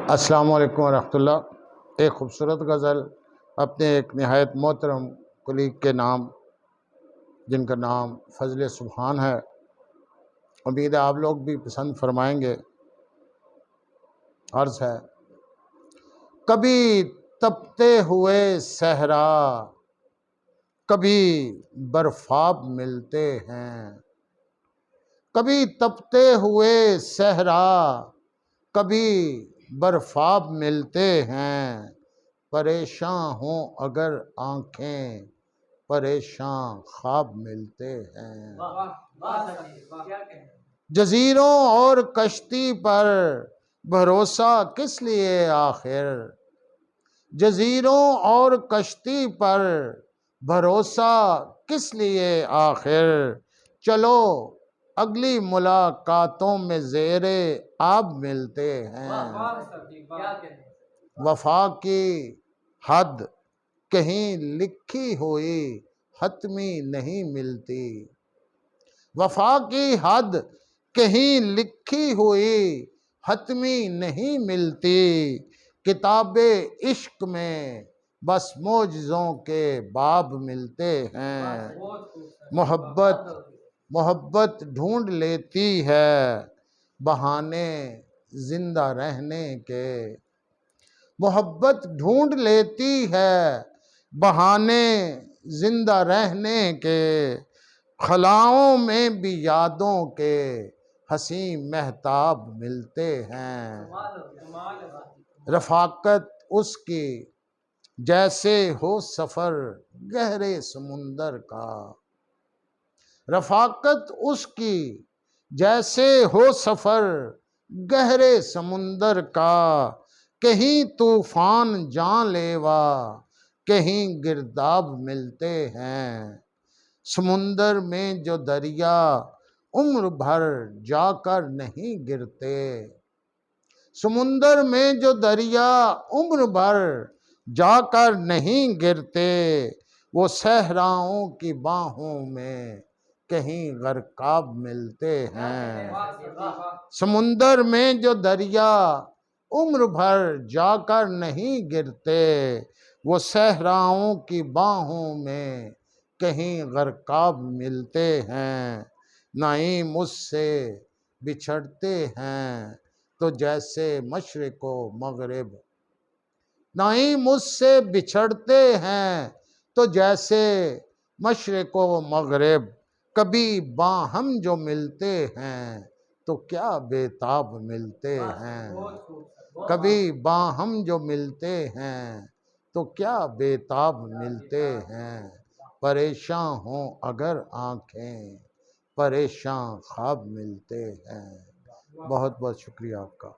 अस्सलाम वालेकुम रहमतुल्लाह। एक ख़ूबसूरत गज़ल अपने एक नहायत मोहतरम कुलीग के नाम, जिनका नाम फजल सुभान है। उम्मीद है आप लोग भी पसंद फरमाएंगे। अर्ज़ है, कभी तपते हुए सहरा, कभी बर्फाब मिलते हैं। कभी तपते हुए सहरा, कभी बर्फाब मिलते हैं। परेशान हों अगर आंखें, परेशान ख्वाब मिलते हैं। जजीरों और कश्ती पर भरोसा किस लिए आखिर। जजीरों और कश्ती पर भरोसा किस लिए आखिर। चलो अगली मुलाकातों में ज़ेरे आब मिलते हैं। वफा की हद कहीं लिखी हुई हतमी नहीं मिलती। वफा की हद कहीं लिखी हुई हतमी नहीं मिलती। किताबे इश्क में बस मौजज़ों के बाब मिलते हैं। मोहब्बत ढूंढ लेती है बहाने जिंदा रहने के। मोहब्बत ढूंढ लेती है बहाने जिंदा रहने के। खलाओं में भी यादों के हंसी महताब मिलते हैं। रफाकत उसकी जैसे हो सफर गहरे समुंदर का। रफाकत उसकी जैसे हो सफर गहरे समुंदर का। कहीं तूफान जानलेवा, कहीं गिरदाब मिलते हैं। समुंदर में जो दरिया उम्र भर जाकर नहीं गिरते। समुंदर में जो दरिया उम्र भर जाकर नहीं गिरते। वो सहराओं की बाहों में कहीं गर्काब मिलते हैं। समुंदर में जो दरिया उम्र भर जाकर नहीं गिरते। वो सहराओं की बाहों में कहीं गर्काब मिलते हैं। नाईम उससे बिछड़ते हैं तो जैसे मशरिक़ व मग़रिब। नाईम उससे बिछड़ते हैं तो जैसे मशरिक़ व मग़रिब। कभी बाहम जो मिलते हैं तो क्या बेताब मिलते हैं। कभी बाहम जो मिलते हैं तो क्या बेताब मिलते हैं। परेशान हों अगर आंखें, परेशान ख्वाब मिलते हैं। बहुत बहुत शुक्रिया आपका।